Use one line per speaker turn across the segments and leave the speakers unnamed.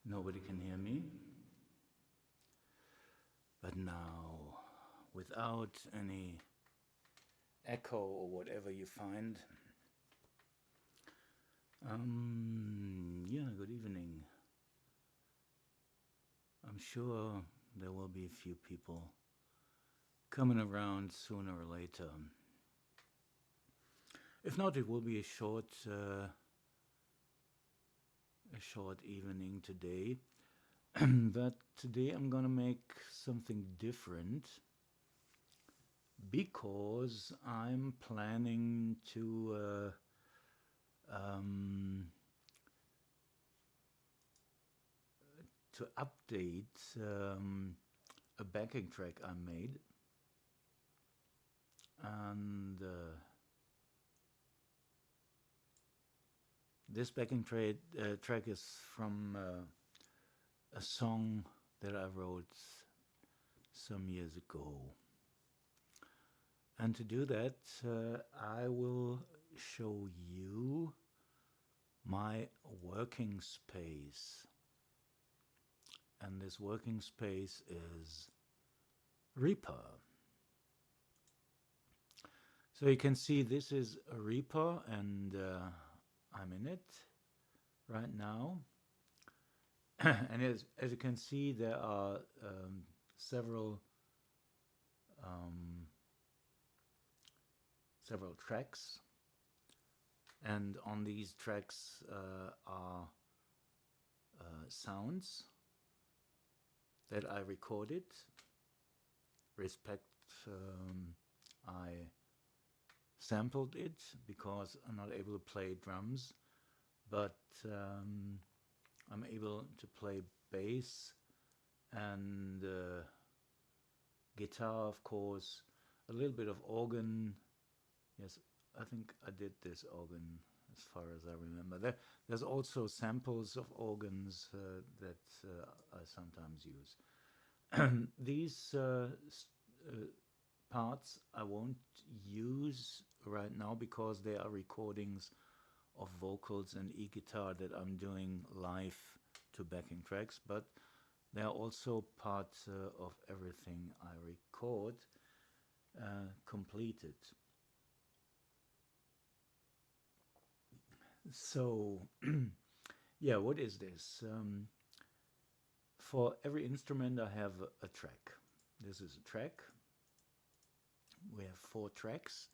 Nobody can hear me. But now, without any echo or whatever you find, yeah, good evening. I'm sure there will be a few people coming around sooner or later. If not, it will be a short evening today. But today I'm gonna make something different because I'm planning to update a backing track I made, and this backing track is from a song that I wrote some years ago. And to do that, I will show you my working space. And this working space is Reaper. So you can see this is a Reaper, and I'm in it right now. And as you can see, there are several tracks, and on these tracks are sounds that I recorded. Respect, I sampled it because I'm not able to play drums, but I'm able to play bass and guitar, of course, a little bit of organ. Yes, I think I did this organ as far as I remember. There's also samples of organs that I sometimes use. These parts I won't use right now because they are recordings of vocals and e-guitar that I'm doing live to backing tracks, but they are also part of everything I record completed. So, yeah, what is this? For every instrument I have a track. This is a track. We have 4 tracks.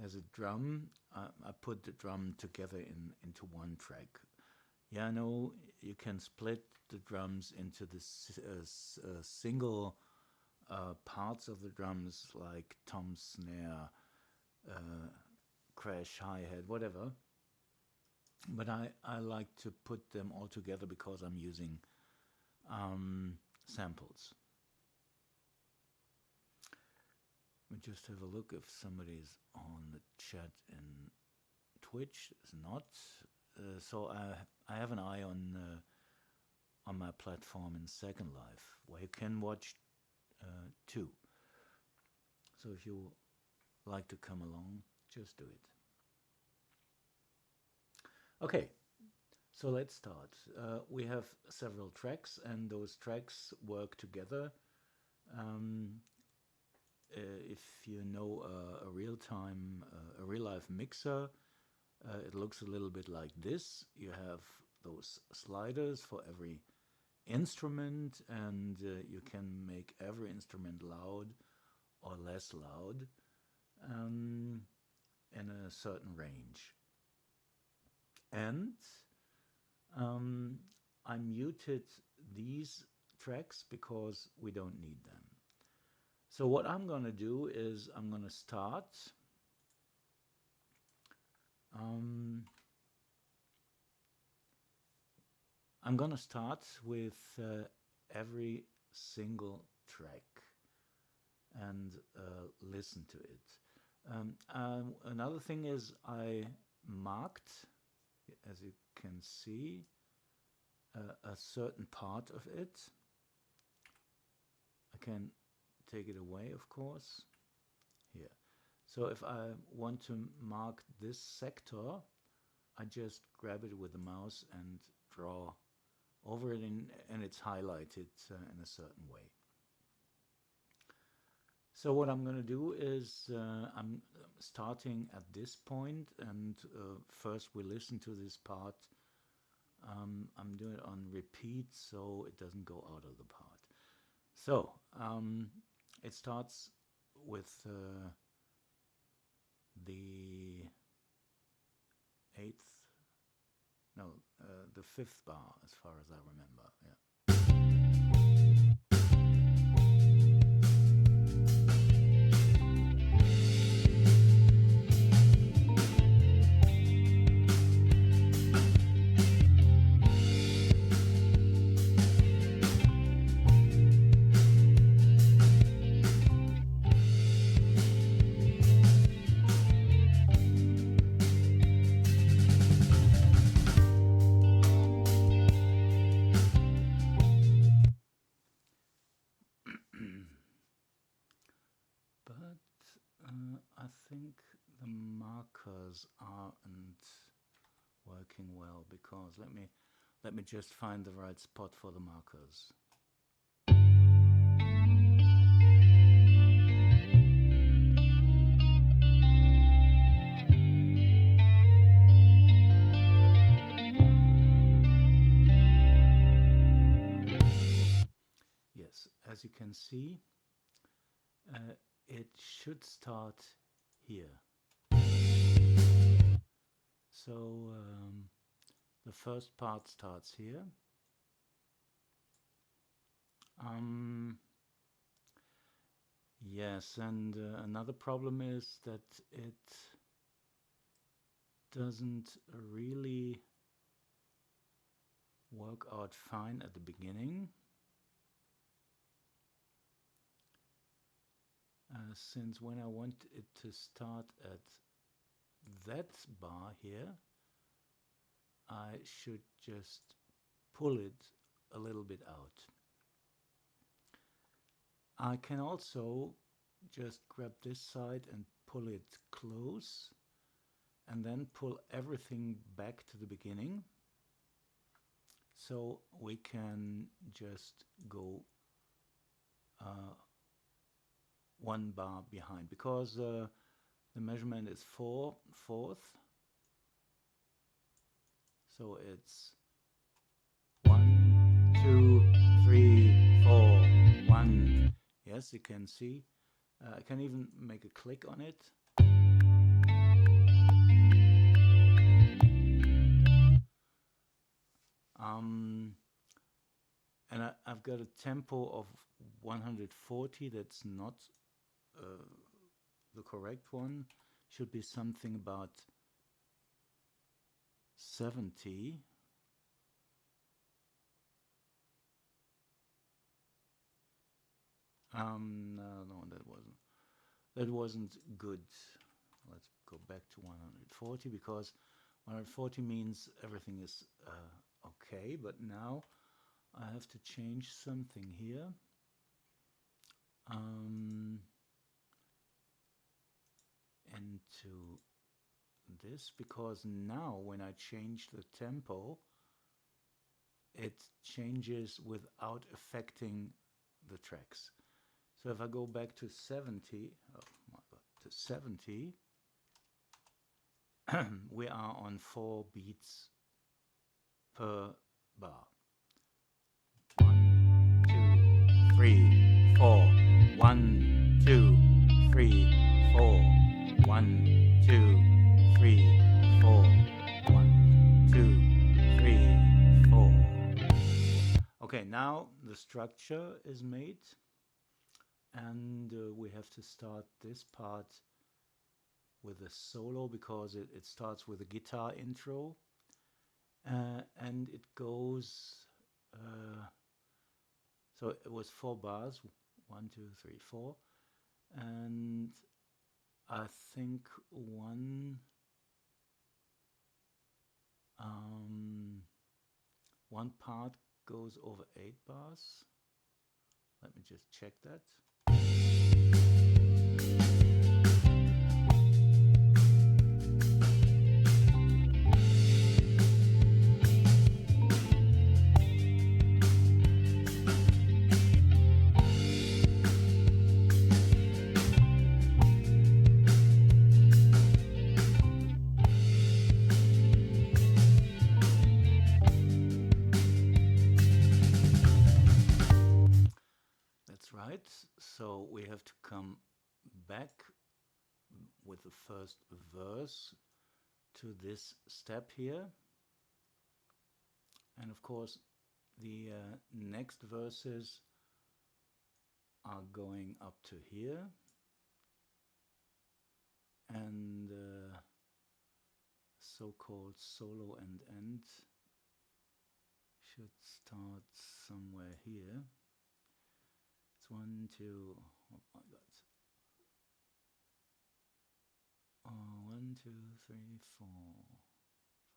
There's a drum. I put the drum together into one track. Yeah, I know you can split the drums into the single parts of the drums, like tom, snare, crash, hi-hat, whatever. But I like to put them all together because I'm using samples. Let me just have a look if somebody's on the chat in Twitch. It's not. So I have an eye on my platform in Second Life, where you can watch too. So if you like to come along, just do it. Okay, so let's start. We have several tracks, and those tracks work together. If you know a real-life mixer, it looks a little bit like this. You have those sliders for every instrument, and you can make every instrument loud or less loud in a certain range. And I muted these tracks because we don't need them. So what I'm going to do is I'm going to start with every single track and listen to it. Another thing is I marked, as you can see, a certain part of it. I can take it away, of course, here. So if I want to mark this sector, I just grab it with the mouse and draw over it, and it's highlighted in a certain way. So what I'm going to do is I'm starting at this point, and first we listen to this part. I'm doing it on repeat so it doesn't go out of the part. So it starts with the the fifth bar, as far as I remember. Yeah. But I think the markers aren't working well, because let me just find the right spot for the markers. Yes, as you can see, it should start here. So the first part starts here. Yes, and another problem is that it doesn't really work out fine at the beginning. Since when I want it to start at that bar here, I should just pull it a little bit out. I can also just grab this side and pull it close, and then pull everything back to the beginning, so we can just go one bar behind, because the measurement is 4/4, so it's 1, 2, 3, 4, 1. Yes, you can see. I can even make a click on it. And I've got a tempo of 140. That's not the correct one. Should be something about 70. No, that wasn't good. Let's go back to 140, because 140 means everything is okay, but now I have to change something here. Into this, because now when I change the tempo, it changes without affecting the tracks. So if I go back to 70, oh my god, to 70, we are on 4 beats per bar. 1, 2, 3, 4. 1, 2, 3, 4. 1, 2, 3, 4. 1, 2, 3, 4. Okay, now the structure is made, and we have to start this part with a solo, because it starts with a guitar intro, and it goes, so it was 4 bars, 1, 2, 3, 4, and I think one part goes over 8 bars. Let me just check that. So we have to come back with the first verse to this step here. And of course, the next verses are going up to here. And so-called solo and end should start somewhere here. It's 1, 2, oh my god. 1, 2, 3, 4,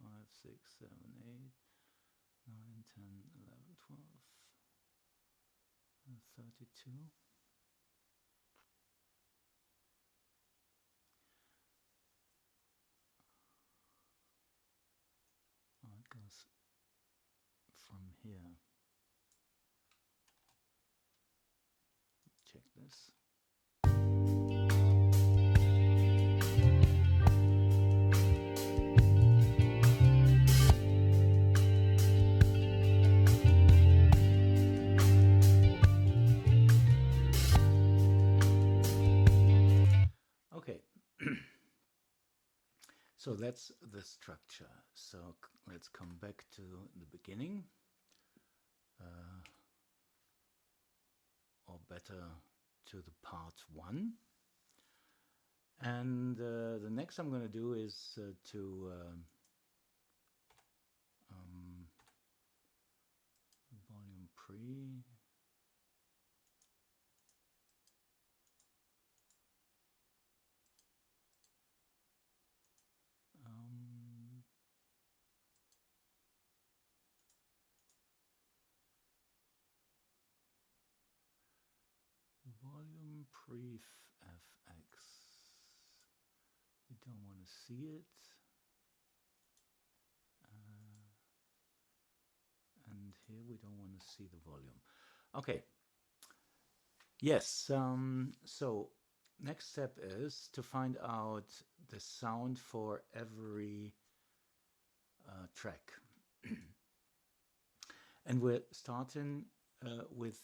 5, 6, 7, 8, 9, 10, 11, 12, 32. It goes from here. Check this. Okay. So that's the structure. So let's come back to the beginning, or better to the part 1. And the next I'm going to do is to volume pre. Volume pref fx. We don't want to see it. And here we don't want to see the volume. Okay. Yes. So next step is to find out the sound for every track. And we're starting with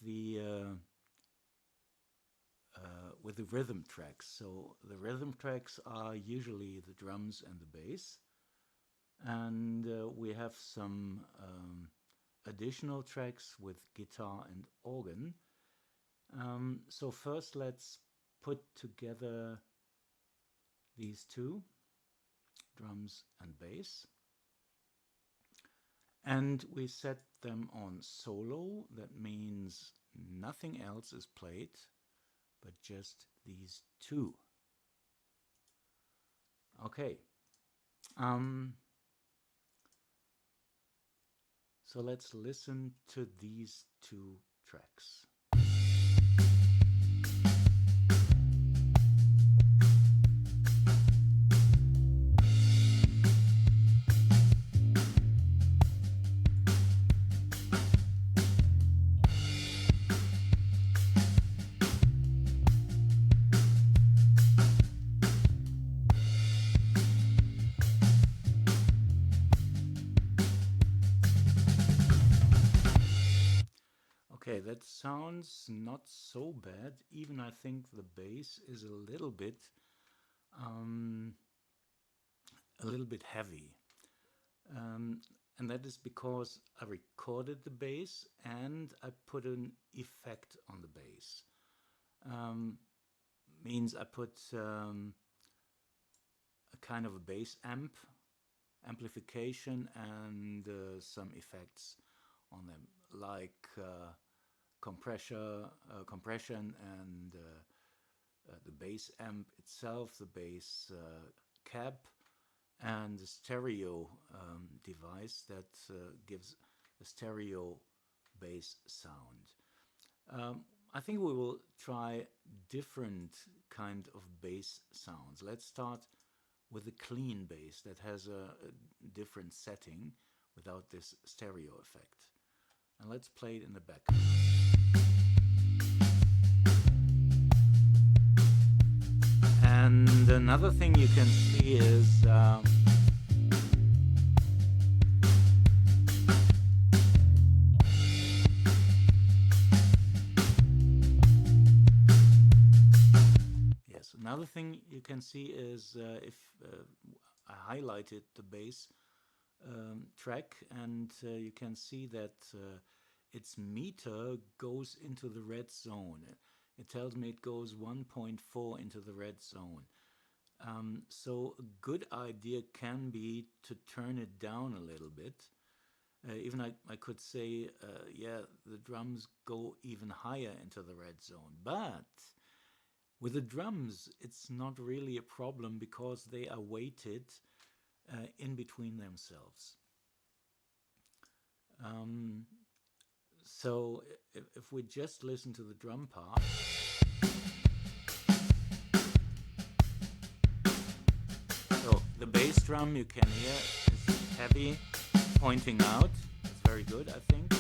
the rhythm tracks. So the rhythm tracks are usually the drums and the bass, and we have some additional tracks with guitar and organ. So first let's put together these two, drums and bass, and we set them on solo. That means nothing else is played but just these two. Okay. So let's listen to these two tracks. Okay, that sounds not so bad. Even I think the bass is a little bit heavy, and that is because I recorded the bass and I put an effect on the bass. Means I put a kind of a bass amplification and some effects on them, like compression and the bass amp itself, the bass cab, and the stereo device that gives a stereo bass sound. I think we will try different kind of bass sounds. Let's start with a clean bass that has a different setting without this stereo effect. And let's play it in the background. And another thing you can see is bass. Another thing you can see is if I highlighted the bass track, and you can see that its meter goes into the red zone. It tells me it goes 1.4 into the red zone. So a good idea can be to turn it down a little bit. Even I could say, yeah, the drums go even higher into the red zone. But with the drums, it's not really a problem because they are weighted in between themselves. So if we just listen to the drum part, so the bass drum you can hear is heavy, pointing out. It's very good, I think.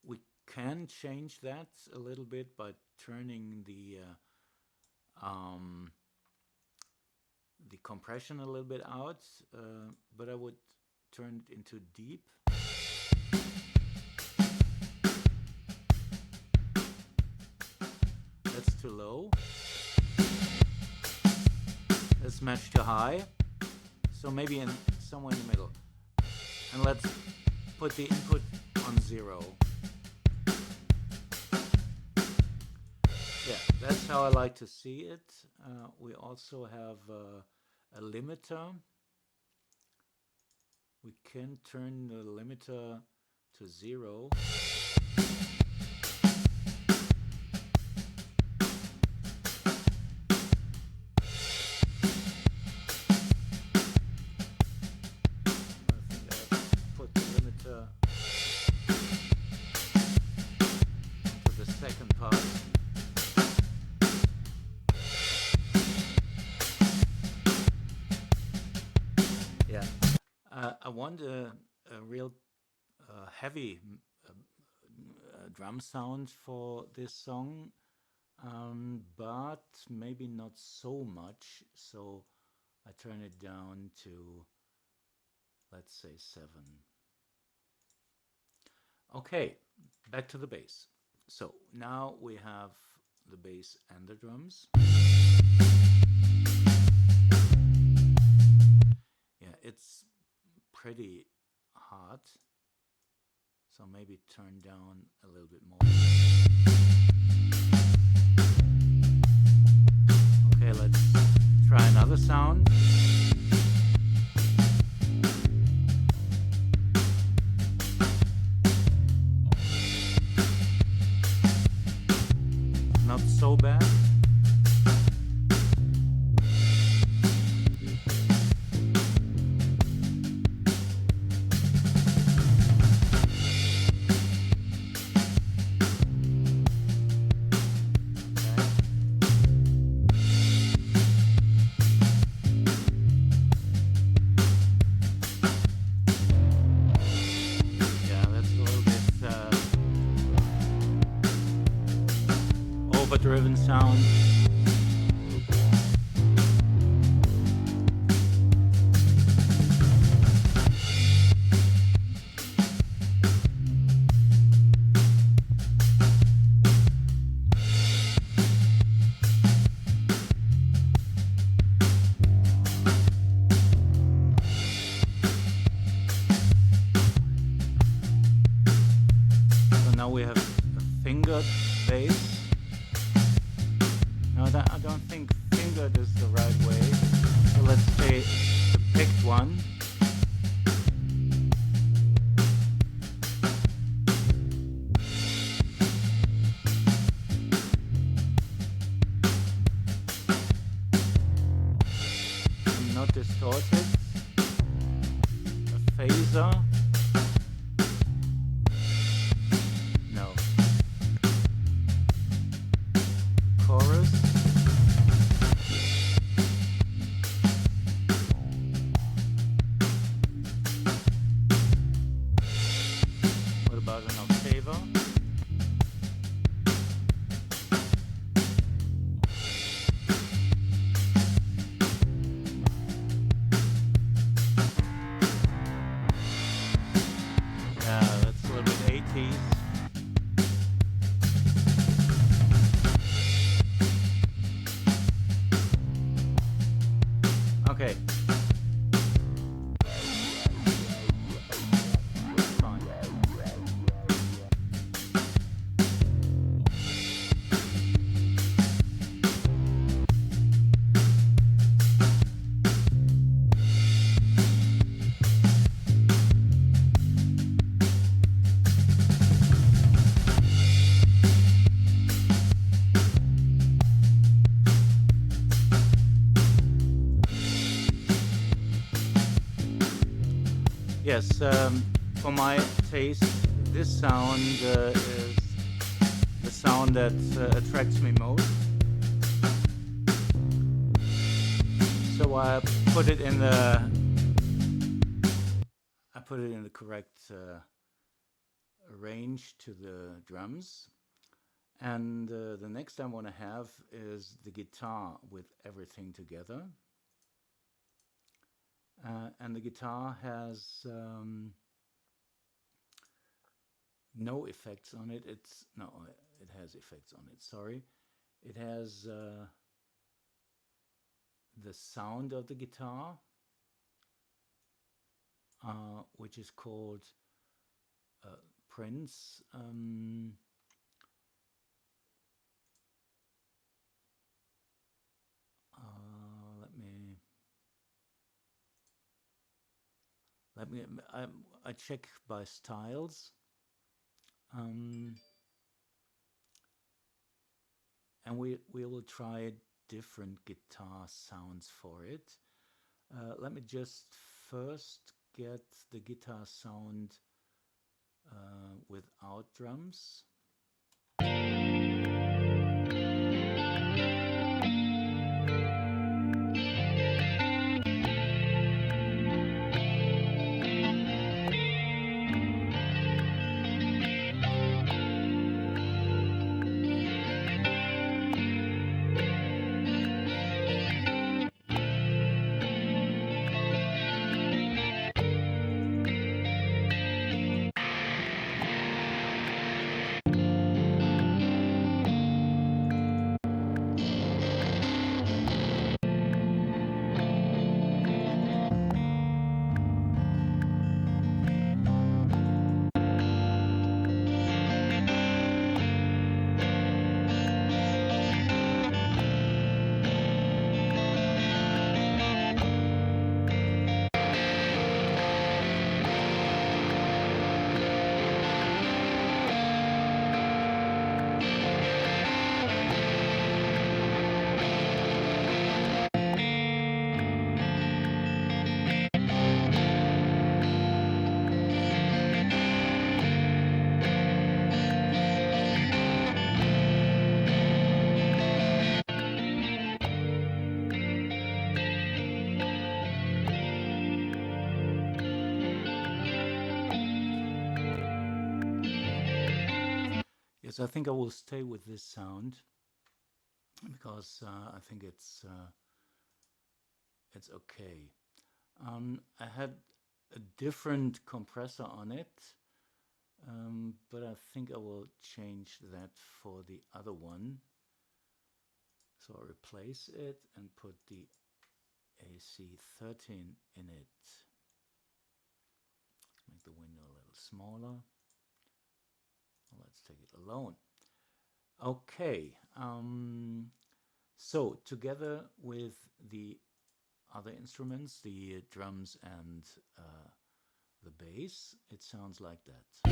We can change that a little bit by turning the compression a little bit out, but I would turn it into deep. That's too low. Let's match to high. So maybe somewhere in the middle. And let's put the input on 0. Yeah, that's how I like to see it. We also have a limiter. We can turn the limiter to 0. I want a real heavy drum sound for this song, but maybe not so much, so I turn it down to, let's say, 7. Okay, back to the bass. So now we have the bass and the drums. Yeah, it's pretty hard, so maybe turn down a little bit more. Okay, let's try another sound. Not so bad. Overdriven sound. So now we have a fingered bass. I don't think fingered is the right way. So let's say the picked one. And not distorted. A phaser. No. Chorus. An octave. Yeah, that's a little bit 80s. Okay. Fine. Yes, for my taste, this sound is the sound that attracts me most. So I put it in the correct range to the drums. And the next I want to have is the guitar with everything together. And the guitar has no effects on it. It has effects on it. Sorry, it has the sound of the guitar, which is called Prince. Let me. I check by styles, and we will try different guitar sounds for it. Let me just first get the guitar sound without drums. Yes, I think I will stay with this sound because I think it's okay. I had a different compressor on it, but I think I will change that for the other one. So I'll replace it and put the AC13 in it. Let's make the window a little smaller. Let's take it alone. Okay, so together with the other instruments, the drums and the bass, it sounds like that.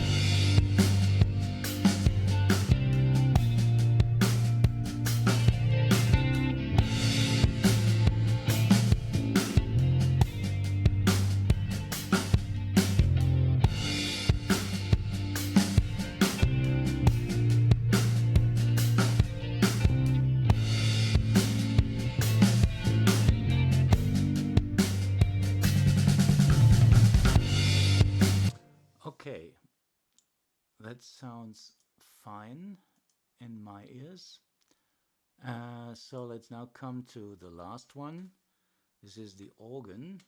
Okay, that sounds fine in my ears. So let's now come to the last one. This is the organ.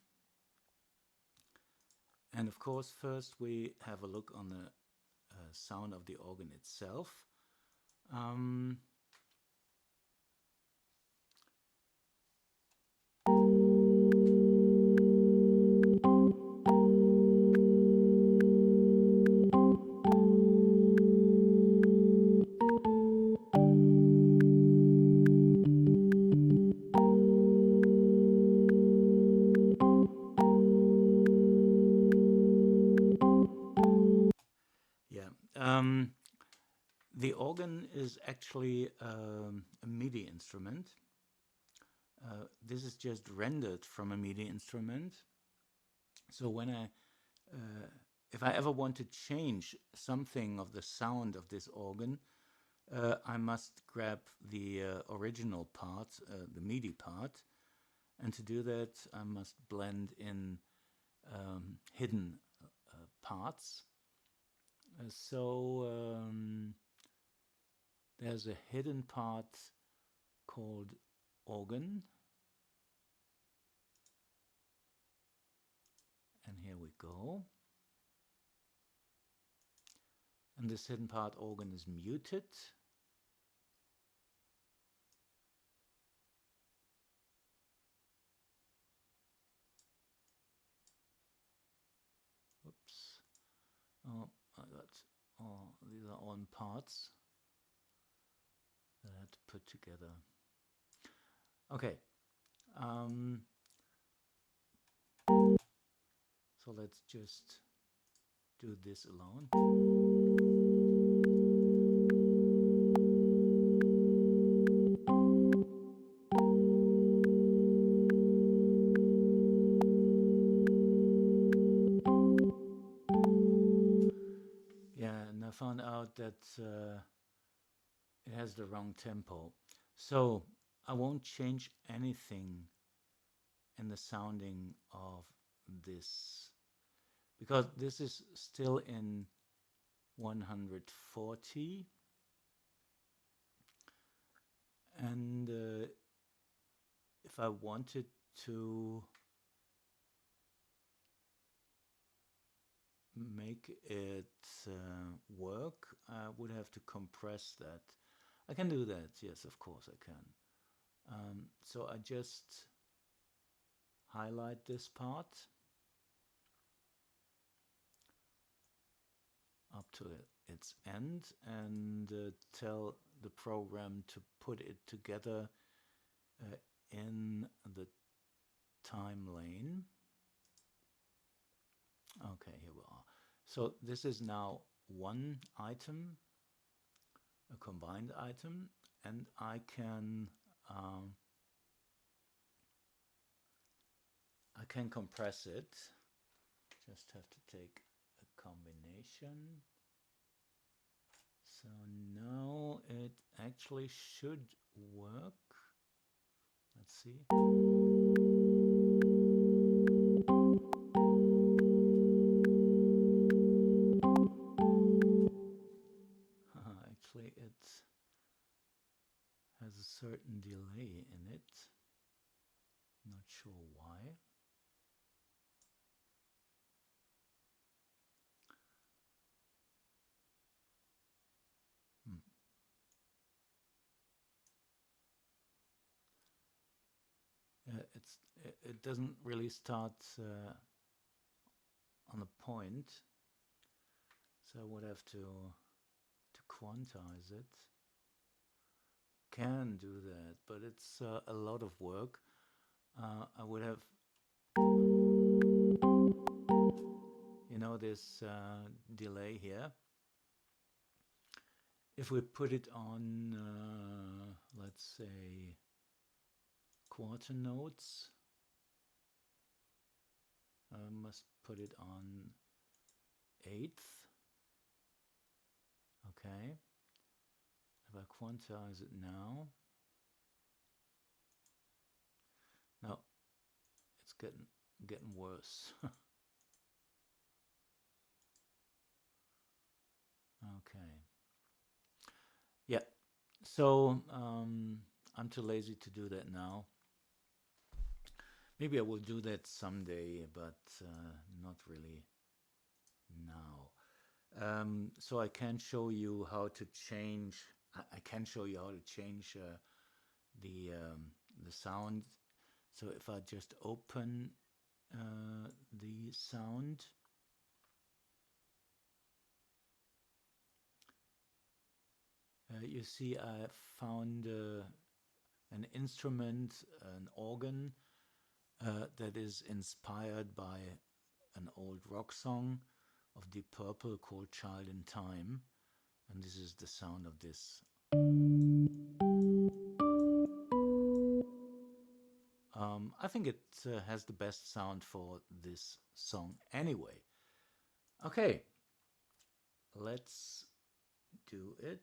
And of course, first we have a look on the sound of the organ itself. organ is actually a MIDI instrument. This is just rendered from a MIDI instrument. So when if I ever want to change something of the sound of this organ, I must grab the original part, the MIDI part, and to do that I must blend in hidden parts. There's a hidden part called organ, and here we go. And this hidden part organ is muted. Oops. Oh, these are all parts that I had to put together. Okay. So let's just do this alone. Yeah, and I found out that it has the wrong tempo. So I won't change anything in the sounding of this, because this is still in 140, and if I wanted to make it work, I would have to compress that. I can do that, yes, of course I can. So I just highlight this part up to its end and tell the program to put it together in the time lane. Okay, here we are. So this is now one item, a combined item, and I can compress it. Just have to take a combination. So now it actually should work. Let's see. Actually, it has a certain delay in it. Not sure why. It doesn't really start on a point, so I would have to quantize it. Can do that, but it's a lot of work. I would have, this delay here. If we put it on, let's say, quarter notes, I must put it on eighth. Okay. If I quantize it now, it's getting worse. Okay. Yeah. So I'm too lazy to do that now. Maybe I will do that someday, but not really now. So I can show you how to change. I can show you how to change the sound. So if I just open the sound, you see I found an instrument, an organ that is inspired by an old rock song of Deep Purple called Child in Time. And this is the sound of this. I think it has the best sound for this song anyway. Okay, let's do it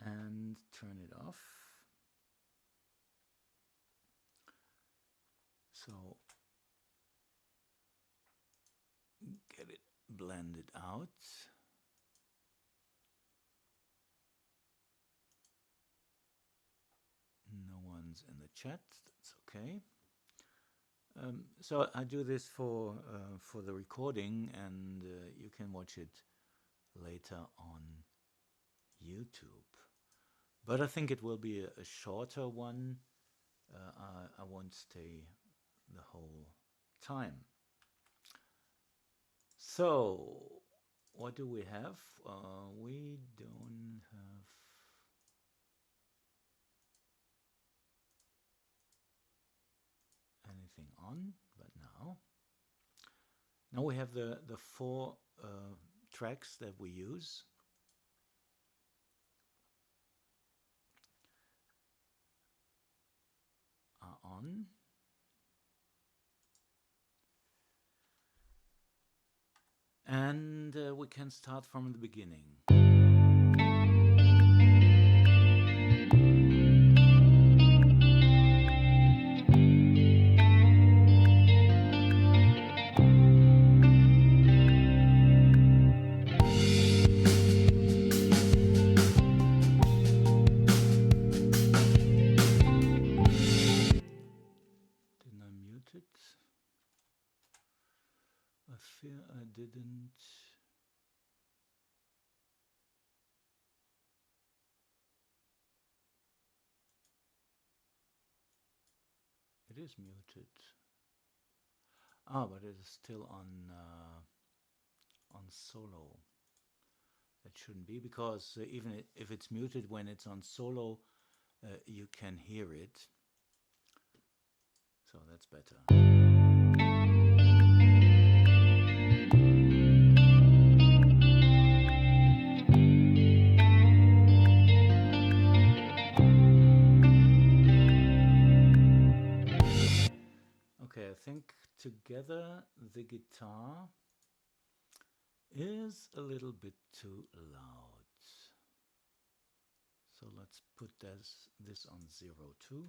and turn it off. So get it blended out. No one's in the chat. That's okay. So I do this for the recording, and you can watch it later on YouTube. But I think it will be a shorter one. I won't stay the whole time. So, what do we have? We don't have anything on, but now we have the four tracks that we use. Are on. And we can start from the beginning. Didn't I mute it? I fear I didn't. It is muted. Ah, but it is still on solo. That shouldn't be, because even if it's muted when it's on solo, you can hear it. So that's better. Okay, I think together the guitar is a little bit too loud. So let's put this on 0 too.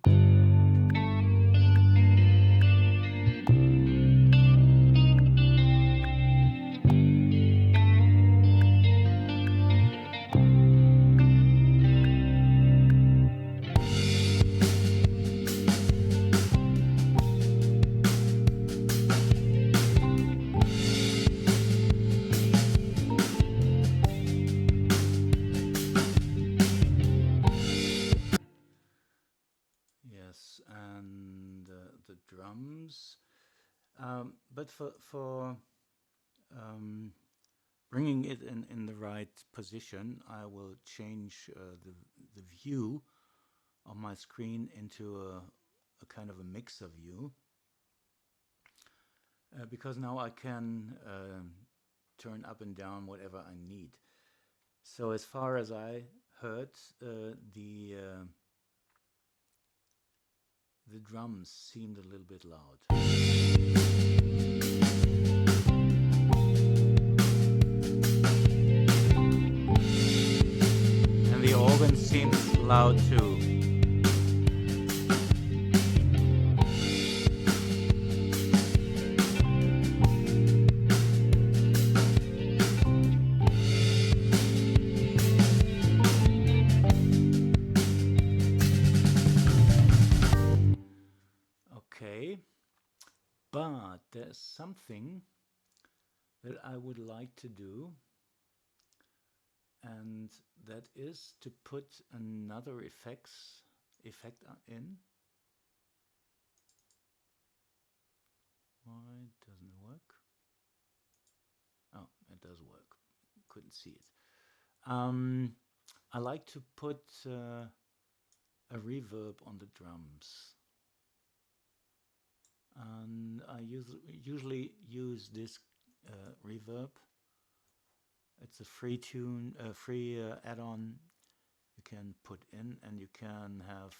Yes, and the drums. But for bringing it in the right position, I will change the view of my screen into a kind of a mixer view, because now I can turn up and down whatever I need. So as far as I heard, the drums seemed a little bit loud. And the organ seems loud too. Okay, but there's something that I would like to do, and that is to put another effect in. Why doesn't it work? Oh, it does work. Couldn't see it. I like to put a reverb on the drums. And I usually use this reverb It's a free free add-on you can put in, and you can have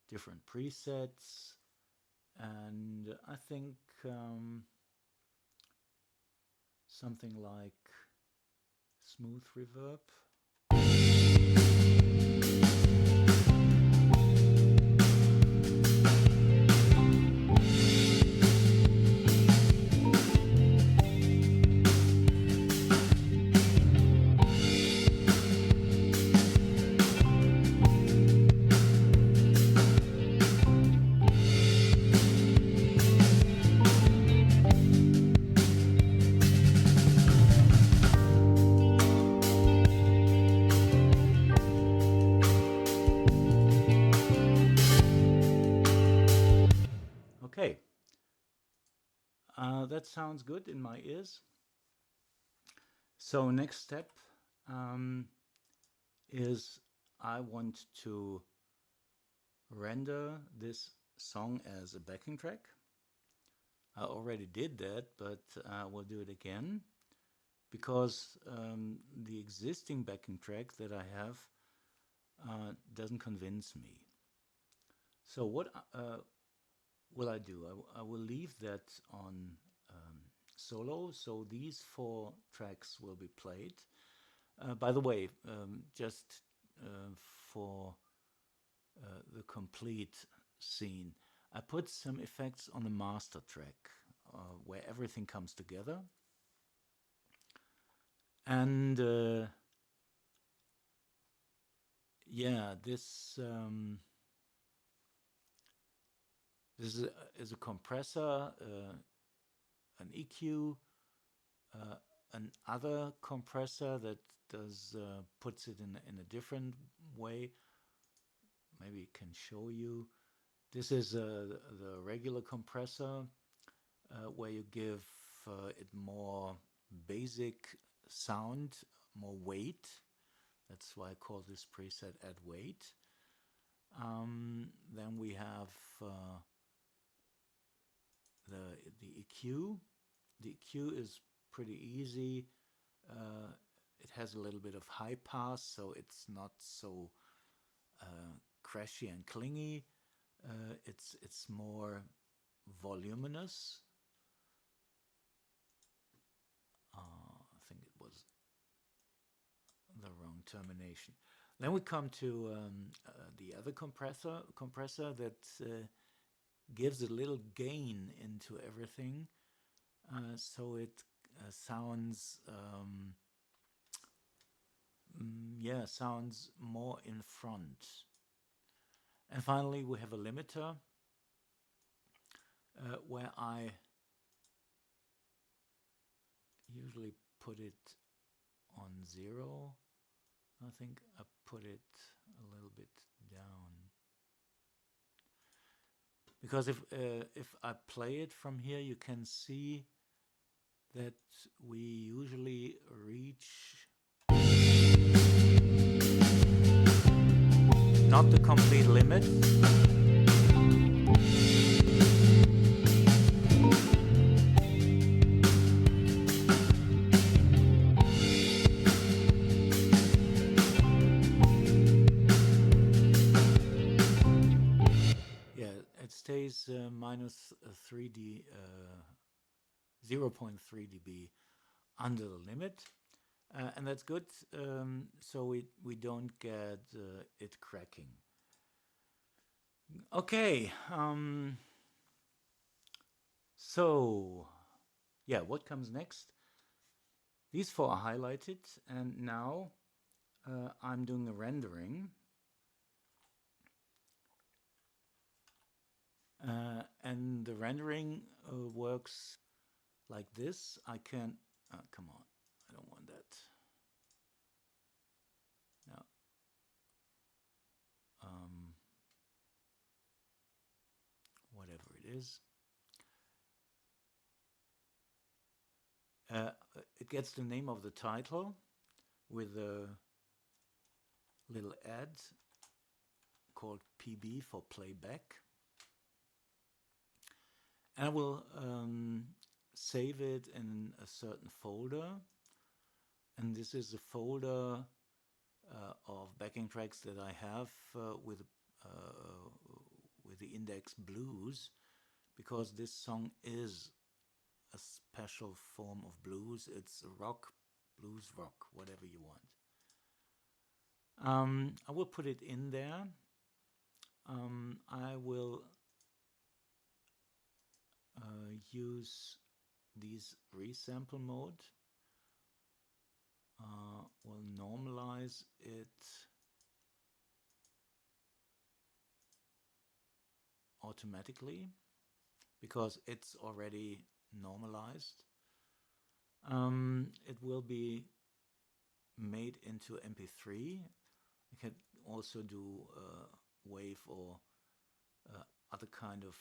different presets. And I think something like smooth reverb. Okay, that sounds good in my ears. So next step is I want to render this song as a backing track. I already did that, but we'll do it again because the existing backing track that I have doesn't convince me. So what will I do? I will leave that on solo, so these 4 tracks will be played. By the way, just for the complete scene, I put some effects on the master track where everything comes together. And yeah, this is a compressor, an EQ, another compressor that does puts it in a different way. Maybe it can show you. This is the regular compressor where you give it more basic sound, more weight. That's why I call this preset add weight. Then we have the EQ. The EQ is pretty easy. It has a little bit of high pass, so it's not so crashy and clingy. It's more voluminous. I think it was the wrong termination. Then we come to the other compressor that gives a little gain into everything, so it sounds sounds more in front. And finally, we have a limiter where I usually put it on 0. I think I put it a little bit down. Because if I play it from here, you can see that we usually reach not the complete limit. Stays minus 0.3 dB under the limit, and that's good, so we don't get it cracking. Okay, so yeah, what comes next? These 4 are highlighted, and now I'm doing a rendering. And the rendering works like this. I can, come on, I don't want that. No. Whatever it is. It gets the name of the title with a little ad called PB for playback. And I will save it in a certain folder. And this is a folder of backing tracks that I have with the index blues, because this song is a special form of blues. It's rock, blues rock, whatever you want. I will put it in there. I will use these resample mode. We'll normalize it automatically because it's already normalized. It will be made into MP3. I can also do WAV or other kind of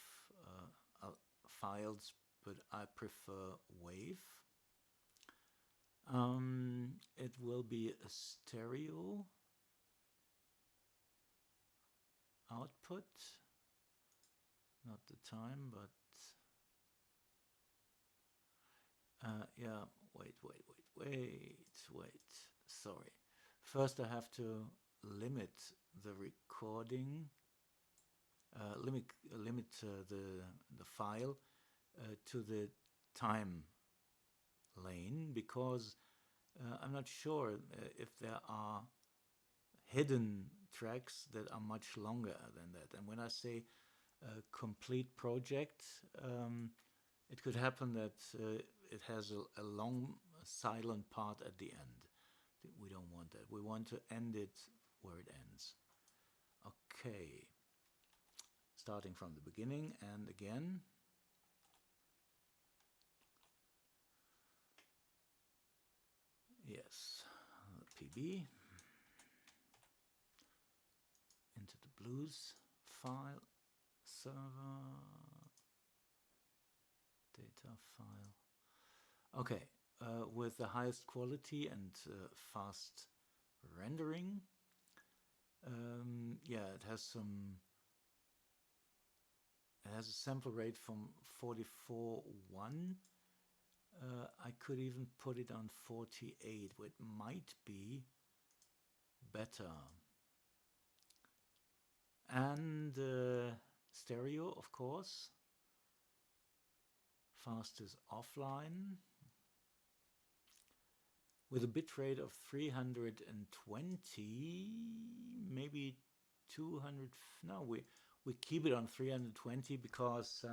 files, but I prefer WAV. It will be a stereo output, not the time, but yeah, wait, sorry. First I have to limit the recording, limit the file to the time lane, because I'm not sure if there are hidden tracks that are much longer than that. And when I say complete project, it could happen that it has a long silent part at the end. We don't want that. We want to end it where it ends. Okay. Starting from the beginning and again. Yes, PB into the blues file, server, data file. Okay, with the highest quality and fast rendering. Yeah, it has a sample rate from 44.1. I could even put it on 48, which might be better. And stereo, of course. Fast is offline. With a bitrate of 320, maybe 200. No, we keep it on 320 because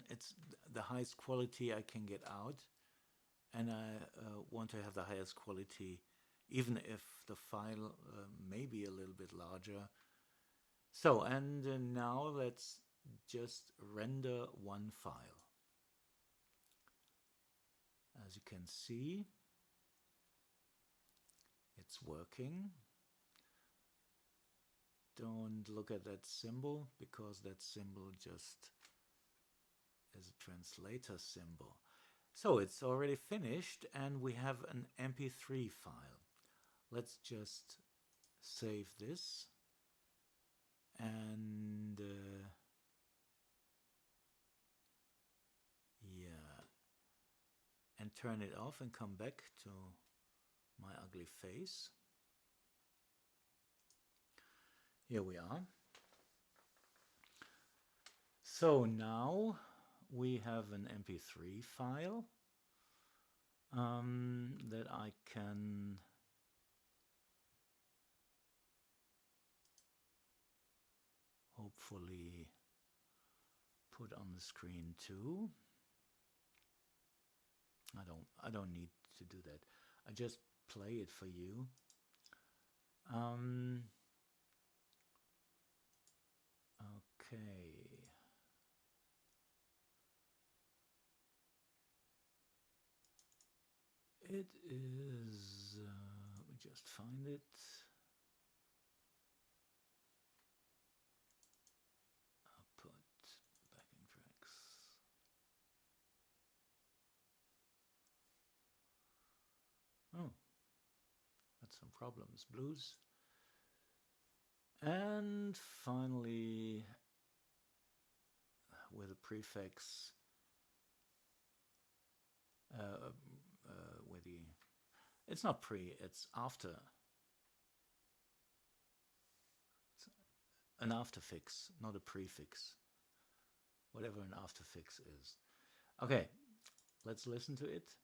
it's the highest quality I can get out, and I want to have the highest quality, even if the file may be a little bit larger. So, and now let's just render one file. As you can see, it's working. Don't look at that symbol, because that symbol just is a translator symbol. So it's already finished, and we have an MP3 file. Let's just save this and yeah, and turn it off and come back to my ugly face. Here we are. So now we have an MP3 file that I can hopefully put on the screen too. I don't need to do that. I just play it for you. Okay. It is, let me just find it. Output, backing tracks. Oh, that's some problems. Blues. And finally, with a prefix, with the It's not pre, it's after. It's an afterfix, not a prefix. Whatever an afterfix is. Okay, let's listen to it.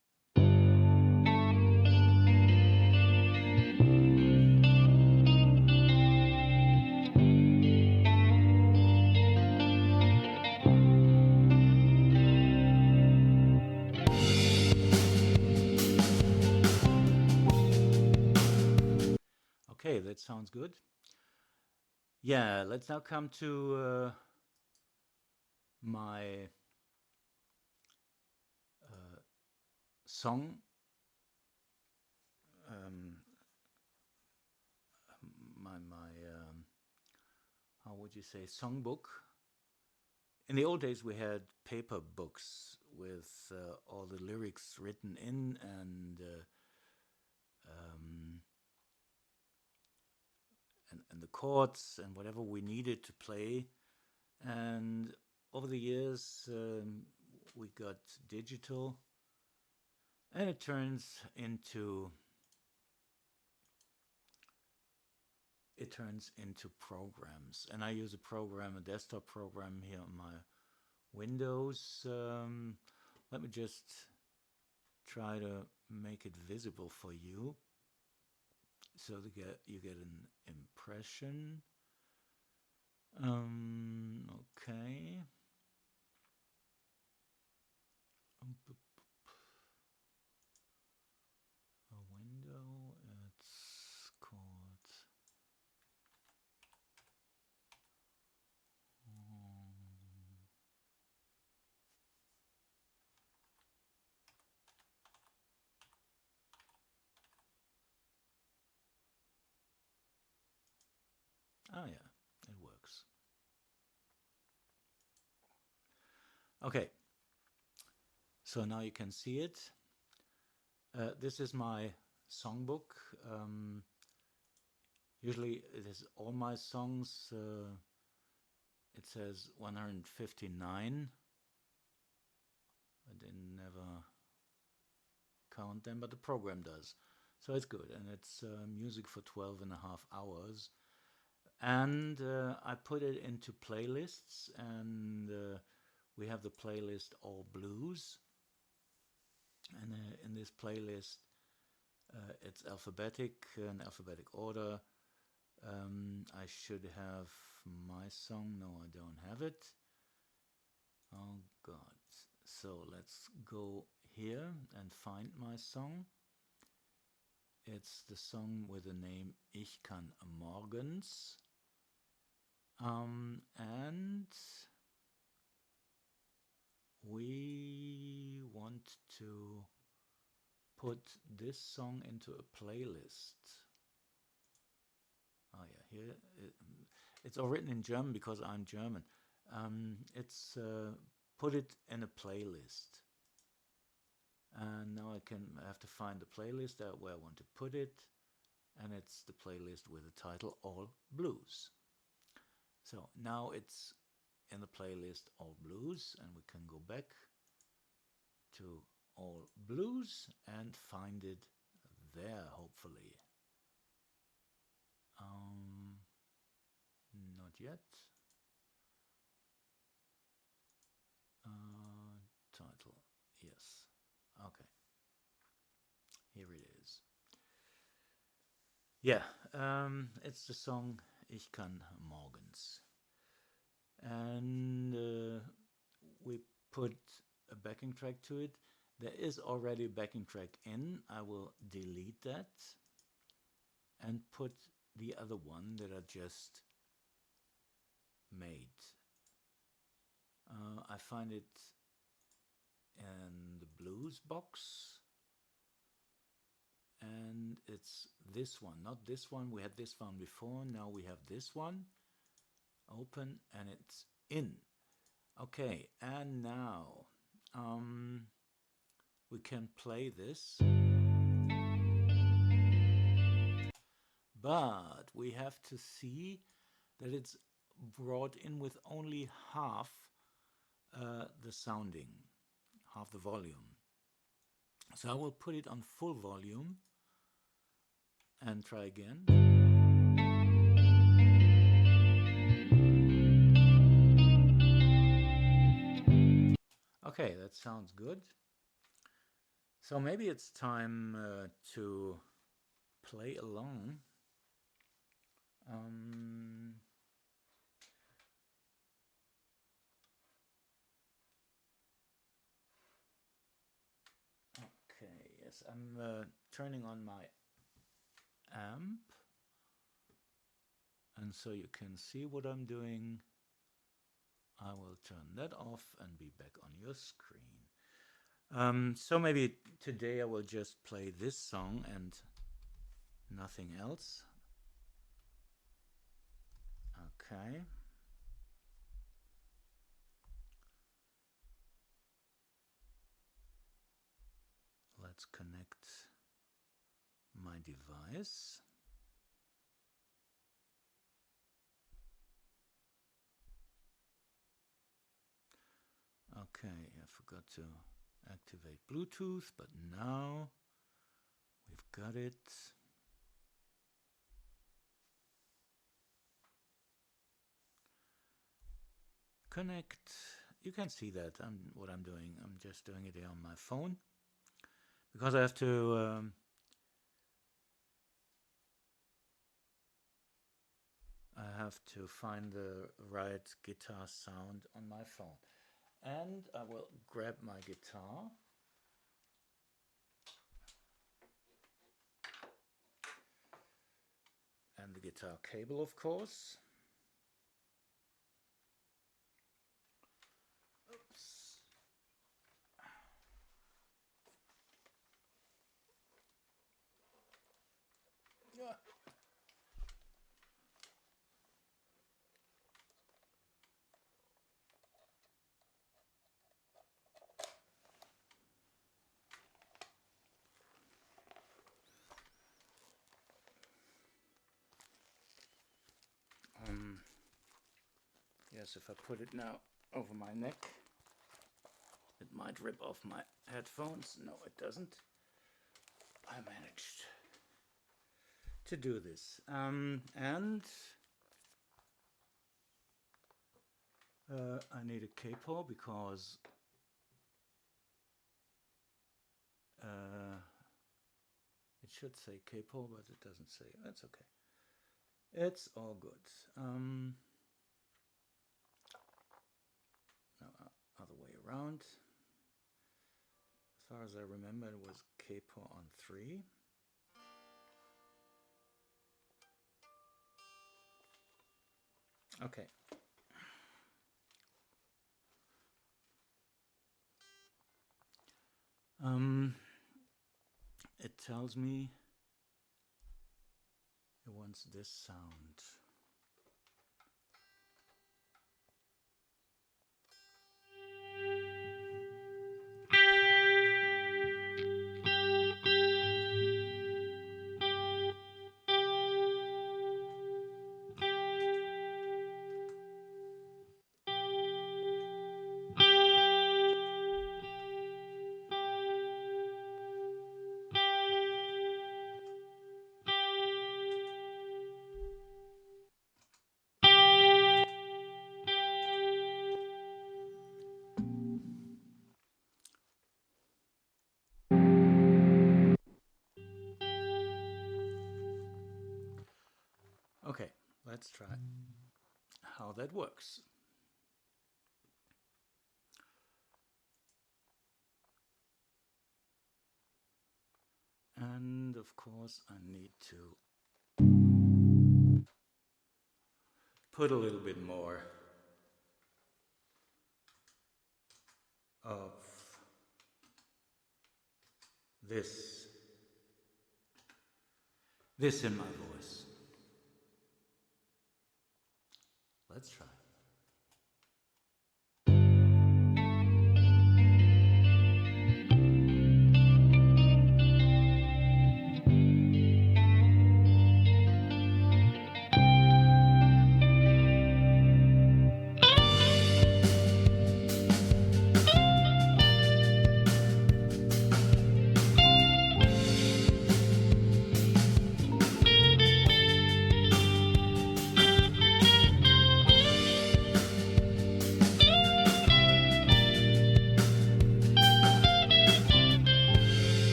Okay, that sounds good. Yeah, let's now come to my song, um, my how would you say, songbook. In the old days, we had paper books with all the lyrics written in um, and the chords and whatever we needed to play. And over the years, we got digital, and it turns into programs. And I use a desktop program here on my Windows. Let me just try to make it visible for you, so you get an impression. Okay. A window. It's called. Oh yeah, it works. Okay, so now you can see it. This is my songbook. Usually it is all my songs. It says 159. I didn't never count them, but the program does. So it's good, and it's music for 12 and a half hours. And I put it into playlists, and we have the playlist All Blues. And in this playlist, it's in alphabetic order. I should have my song. No, I don't have it. Oh God. So let's go here and find my song. It's the song with the name Ich kann morgens. And we want to put this song into a playlist. Oh yeah, here it's all written in German because I'm German. It's put it in a playlist, and now I have to find the playlist where I want to put it, and it's the playlist with the title All Blues. So now it's in the playlist All Blues, and we can go back to All Blues and find it there, hopefully. Not yet. Title, yes. Okay. Here it is. Yeah, it's the song Ich kann morgens. And we put a backing track to it. There is already a backing track in. I will delete that and put the other one that I just made. I find it in the blues box, and it's this one, not this one. We had this one before. Now we have this one. Open, and it's in. Okay, and now we can play this, but we have to see that it's brought in with only half the sounding, half the volume. So I will put it on full volume, and try again. Okay, that sounds good. So maybe it's time to play along. Okay, yes, I'm turning on my amp, and so you can see what I'm doing. I will turn that off and be back on your screen. So maybe today I will just play this song and nothing else. Okay. Let's connect my device. Okay, I forgot to activate Bluetooth, but now we've got it. Connect. You can see that what I'm doing. I'm just doing it here on my phone because I have to find the right guitar sound on my phone. And I will grab my guitar. And the guitar cable, of course. Oops. Yeah. Yes, if I put it now over my neck, it might rip off my headphones. No, it doesn't. I managed to do this. And I need a capo because it should say capo, but it doesn't say. That's okay. It's all good. No, other way around. As far as I remember, it was capo on 3. Okay. It tells me it wants this sound. Okay, let's try how that works. And of course I need to put a little bit more of this in my voice. Let's try.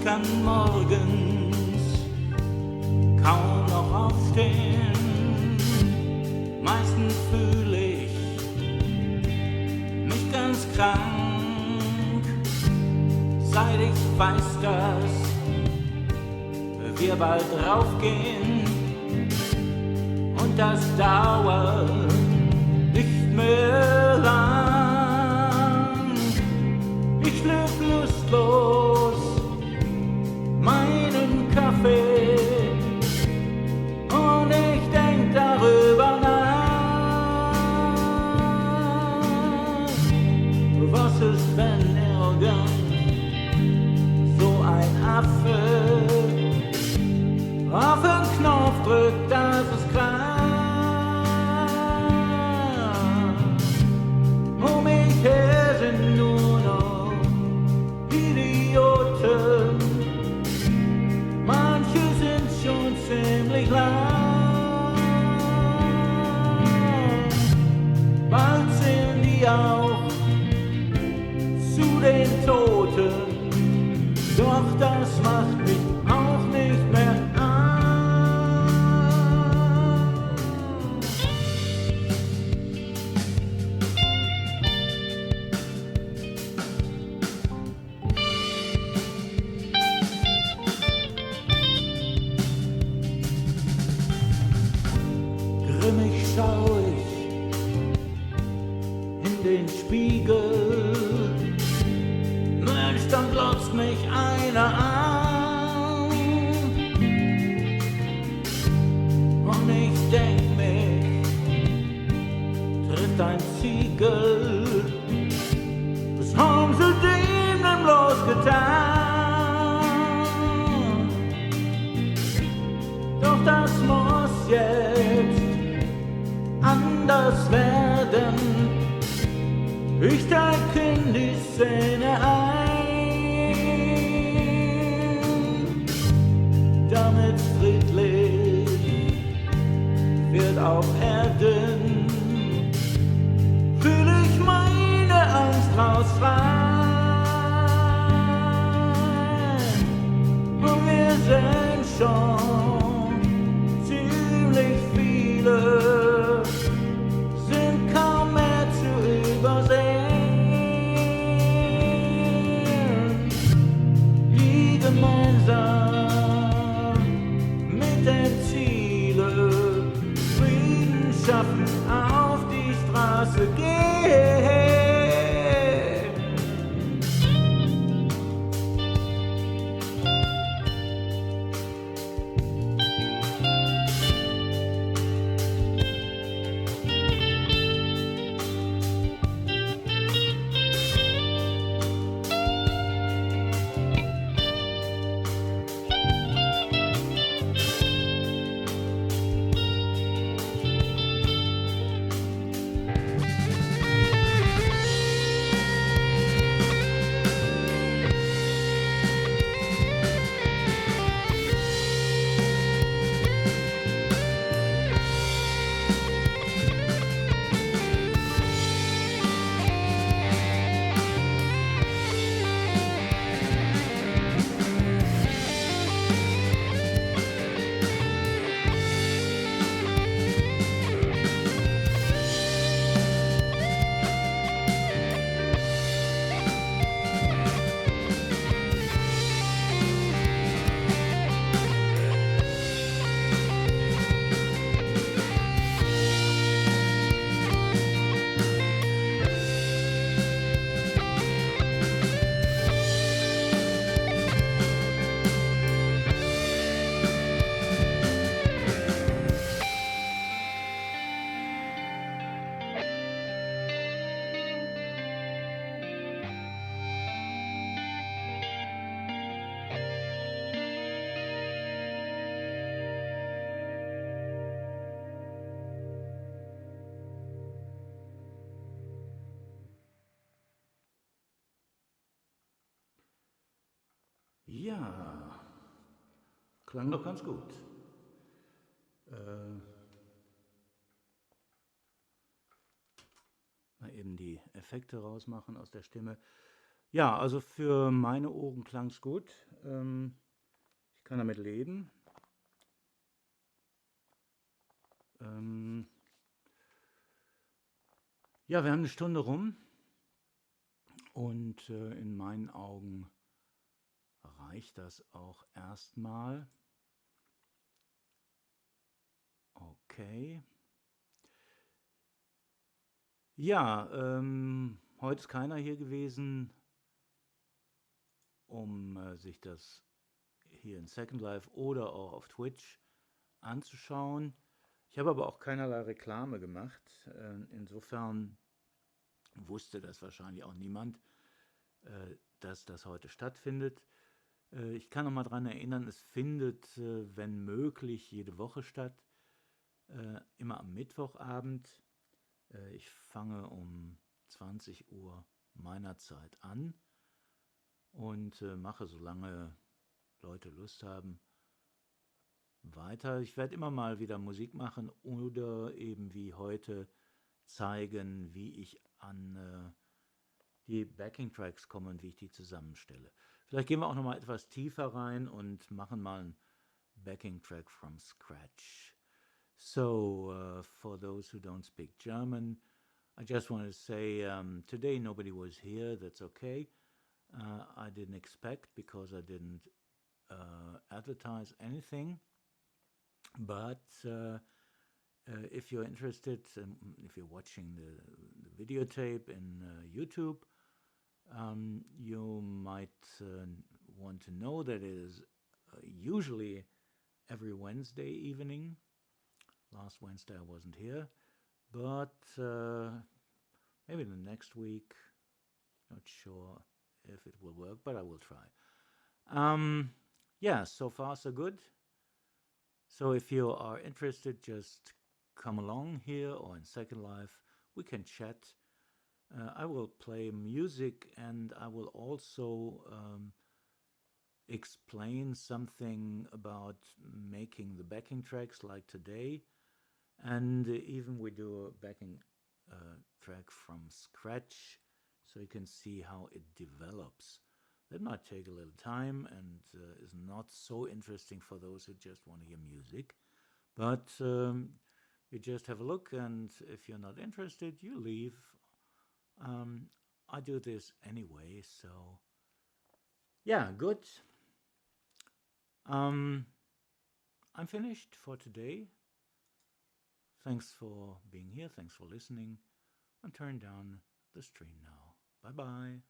Ich kann morgens kaum noch aufstehen. Meistens fühle ich mich ganz krank, seit ich weiß, dass wir bald raufgehen. Und das dauert nicht mehr lang. Ich schlürf lustlos meinen Kaffee und ich denk darüber nach. Was ist, wenn irgend so ein Affe auf den Knopf drückt, das ist klar. Um mich her sind nur noch Idioten. Manche sind schon ziemlich lang. Bald sind die auch zu den Toten. Doch das macht mich auch nicht mehr an. Grimmig schau ich in den Spiegel. Mensch, dann glotzt mich einer an. Und ich denk mir, tritt ein Ziegel. Was haben sie dem denn bloß getan? Doch das muss jetzt anders werden. Ich steig in die Szene ein, damit friedlich wird auf Erden. Fühl ich meine Angst rausfallen. Und wir sind schon ziemlich viele, sind kaum mehr zu übersehen, die gemeinsam mit den Zielen Frieden schaffen, auf die Straße gehen. Ja, klang doch ganz gut. Mal eben die Effekte rausmachen aus der Stimme. Ja, also für meine Ohren klang's gut. Ich kann damit leben. Ähm, ja, wir haben eine Stunde rum und in meinen Augen reicht das auch erstmal. Okay. Ja, heute ist keiner hier gewesen, um sich das hier in Second Life oder auch auf Twitch anzuschauen. Ich habe aber auch keinerlei Reklame gemacht. Insofern wusste das wahrscheinlich auch niemand, dass das heute stattfindet. Ich kann noch mal daran erinnern, es findet, wenn möglich, jede Woche statt. Immer am Mittwochabend. Ich fange um 20 Uhr meiner Zeit an und mache, solange Leute Lust haben, weiter. Ich werde immer mal wieder Musik machen oder eben wie heute zeigen, wie ich an die Backing-Tracks komme und wie ich die zusammenstelle. Vielleicht gehen wir auch noch mal etwas tiefer rein und machen mal einen Backing-Track from scratch. So, for those who don't speak German, I just want to say today nobody was here. That's okay. I didn't expect because I didn't advertise anything. But if you're interested, if you're watching the videotape in YouTube, you might want to know that it is usually every Wednesday evening. Last Wednesday I wasn't here, but maybe the next week. Not sure if it will work, but I will try. Yeah, so far so good. So if you are interested, just come along here or in Second Life. We can chat. I will play music and I will also explain something about making the backing tracks like today. And even we do a backing track from scratch so you can see how it develops. That might take a little time and is not so interesting for those who just want to hear music. But you just have a look, and if you're not interested, you leave. I do this anyway, so yeah, good. I'm finished for today. Thanks for being here. Thanks for listening. I'm turning down the stream now. Bye bye.